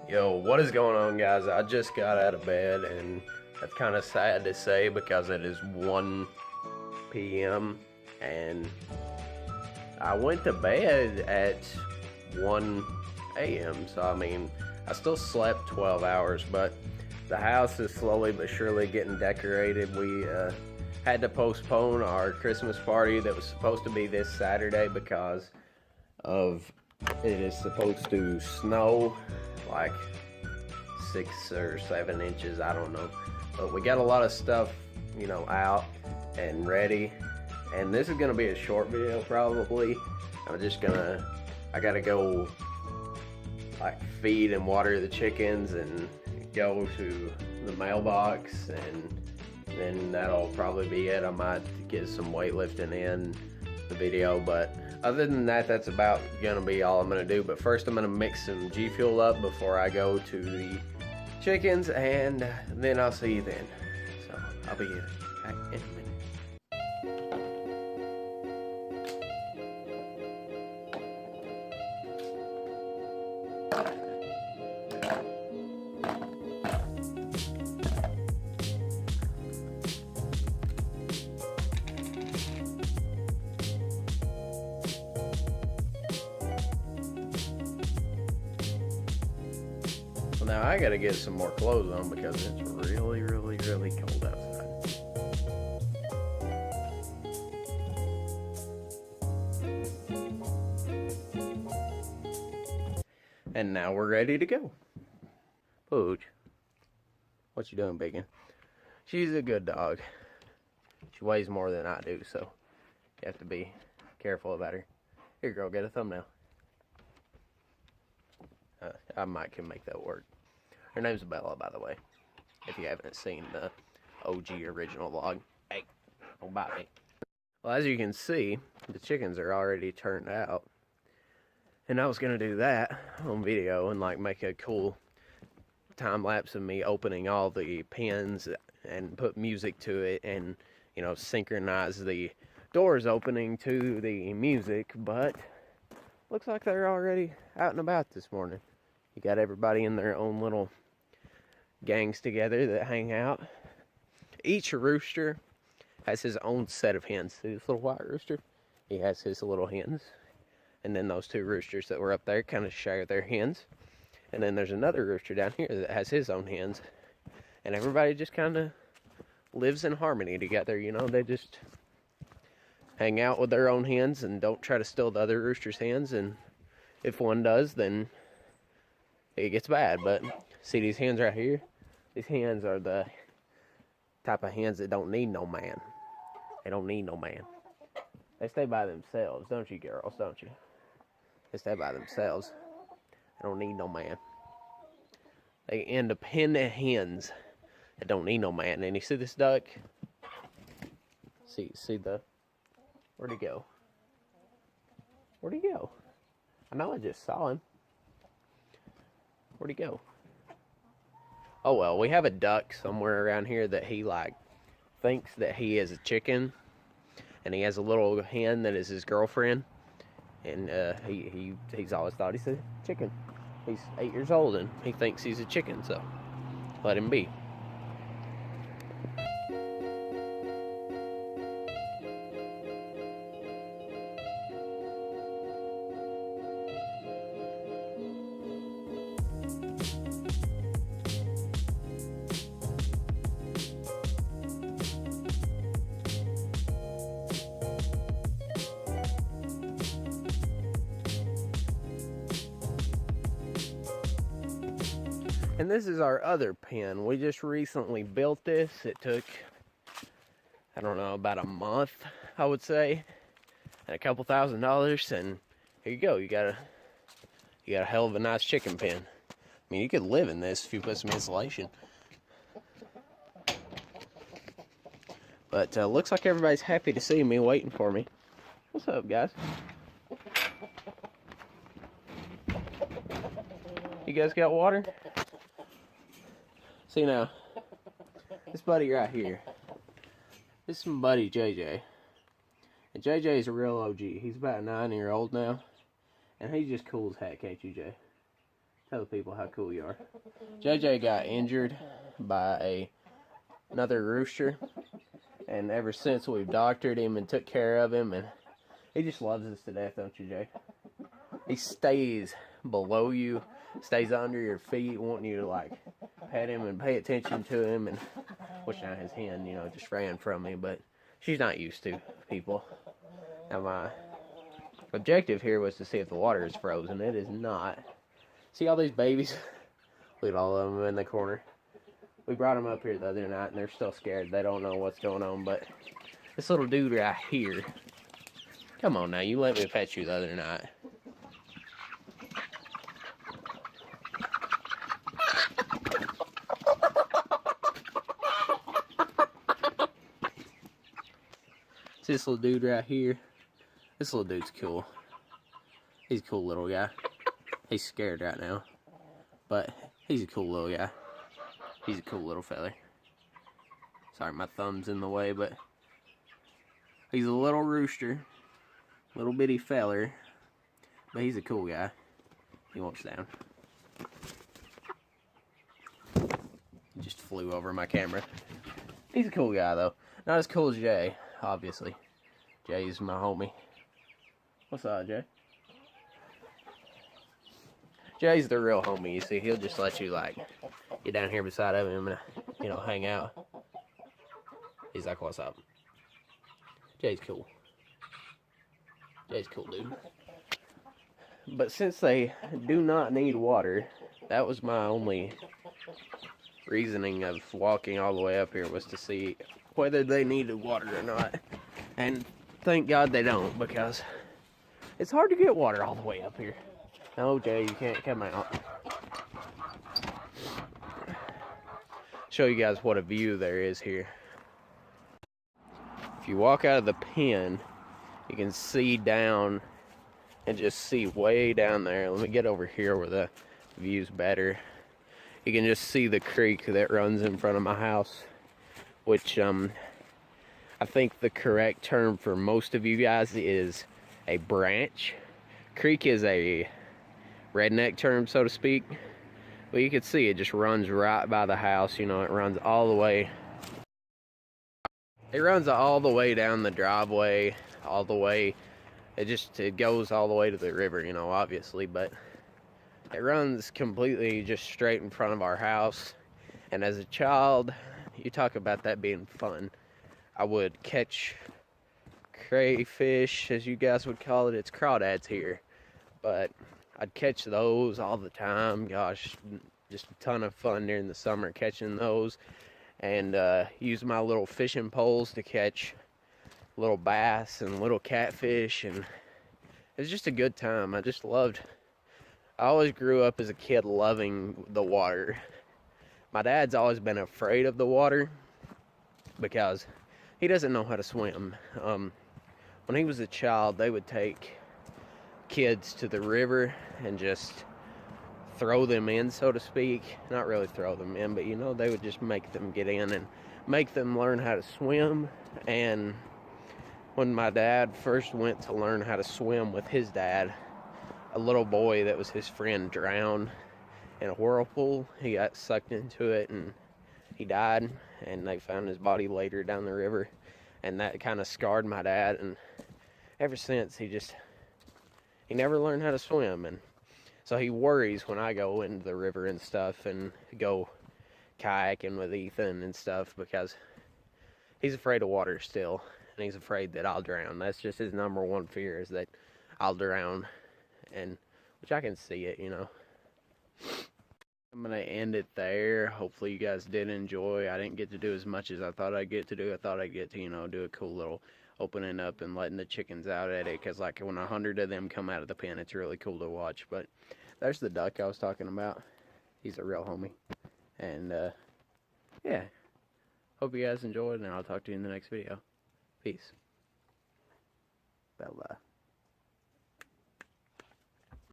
Yo, what is going on, guys? I just got out of bed, and that's kind of sad to say because it is 1 p.m. and I went to bed at 1 a.m. So, I mean, I still slept 12 hours, but the house is slowly but surely getting decorated. We had to postpone our Christmas party that was supposed to be this Saturday because of it is supposed to snow like 6 or 7 inches, I don't know, but we got a lot of stuff, out and ready, and this is gonna be a short video probably. I gotta go like feed and water the chickens and go to the mailbox, and then that'll probably be it. I might get some weightlifting in the video, but other than that, that's about gonna be all I'm gonna do. But first I'm gonna mix some G Fuel up before I go to the chickens, and then I'll see you then. So I'll be back in a minute. Now I gotta get some more clothes on because it's really, really, really cold outside. And now we're ready to go. Pooch, what you doing, Bacon? She's a good dog. She weighs more than I do, so you have to be careful about her. Here, girl, get a thumbnail. I might can make that work. Her name's Bella, by the way, if you haven't seen the OG original vlog. Hey, don't bite me. Well, as you can see, the chickens are already turned out. And I was going to do that on video and like make a cool time lapse of me opening all the pens and put music to it and, synchronize the doors opening to the music. But looks like they're already out and about this morning. You got everybody in their own little gangs together that hang out. Each rooster has his own set of hens. See this little white rooster? He has his little hens. And then those two roosters that were up there kind of share their hens. And then there's another rooster down here that has his own hens. And everybody just kind of lives in harmony together, They just hang out with their own hens and don't try to steal the other rooster's hens. And if one does, then it gets bad. But see these hens right here? These hens are the type of hens that don't need no man. They don't need no man. They stay by themselves, don't you, girls? Don't you? They stay by themselves. They don't need no man. They independent hens that don't need no man. And you see this duck? See where'd he go? Where'd he go? I know I just saw him. Where'd he go? Oh well, we have a duck somewhere around here that he thinks that he is a chicken, and he has a little hen that is his girlfriend, and he's always thought he's a chicken. He's 8 years old and he thinks he's a chicken, so let him be. And this is our other pen. We just recently built this. It took, I don't know, about a month, I would say, and a couple $1,000s. And here you go. You got a hell of a nice chicken pen. I mean, you could live in this if you put some insulation. But looks like everybody's happy to see me, waiting for me. What's up, guys? You guys got water? See now, this buddy right here, this is my buddy JJ, and JJ is a real OG. He's about 9 years old now, and he's just cool as heck, ain't you, Jay? Tell the people how cool you are. JJ got injured by another rooster, and ever since we've doctored him and took care of him, and he just loves us to death, don't you, Jay? He stays below you, stays under your feet, wanting you to like pet him and pay attention to him. And which now his hen, just ran from me, but she's not used to people. Now my objective here was to see if the water is frozen. It is not. See all these babies? Look at all of them in the corner. We brought them up here the other night, and they're still scared. They don't know what's going on, but this little dude right here. Come on now, you let me pet you the other night. See this little dude right here? This little dude's cool. He's a cool little guy. He's scared right now, but he's a cool little guy. He's a cool little feller. Sorry, my thumb's in the way, but he's a little rooster, little bitty feller, but he's a cool guy. He won't sit down. He just flew over my camera. He's a cool guy, though. Not as cool as Jay, obviously. Jay's my homie. What's up, Jay? Jay's the real homie, you see. He'll just let you, like, get down here beside of him and, hang out. He's like, what's up? Jay's cool. Jay's cool, dude. But since they do not need water, that was my only reasoning of walking all the way up here, was to see whether they needed water or not. And thank God they don't, because it's hard to get water all the way up here. No, Jay, you can't come out. Show you guys what a view there is here. If you walk out of the pen, you can see down and just see way down there. Let me get over here where the view's better. You can just see the creek that runs in front of my house, which I think the correct term for most of you guys is a branch. Creek is a redneck term, so to speak. But you can see it just runs right by the house. It runs all the way. It runs all the way down the driveway, all the way. It goes all the way to the river, obviously. But it runs completely just straight in front of our house. And as a child, you talk about that being fun. I would catch crayfish, as you guys would call it. It's crawdads here. But I'd catch those all the time. Gosh, just a ton of fun during the summer catching those. And use my little fishing poles to catch little bass and little catfish. And it was just a good time. I always grew up as a kid loving the water. My dad's always been afraid of the water because he doesn't know how to swim. When he was a child, they would take kids to the river and just throw them in, so to speak. Not really throw them in, but they would just make them get in and make them learn how to swim. And when my dad first went to learn how to swim with his dad, a little boy that was his friend drowned in a whirlpool. He got sucked into it and he died, and they found his body later down the river, and that kind of scarred my dad. And ever since, he never learned how to swim. And so he worries when I go into the river and stuff and go kayaking with Ethan and stuff, because he's afraid of water still, and he's afraid that I'll drown. That's just his number one fear, is that I'll drown, and which I can see it. I'm going to end it there. Hopefully you guys did enjoy. I didn't get to do as much as I thought I'd get to do. I thought I'd get to, do a cool little opening up and letting the chickens out at it, because like when 100 of them come out of the pen, it's really cool to watch. But there's the duck I was talking about. He's a real homie. And yeah, hope you guys enjoyed, and I'll talk to you in the next video. Peace. Bye-bye.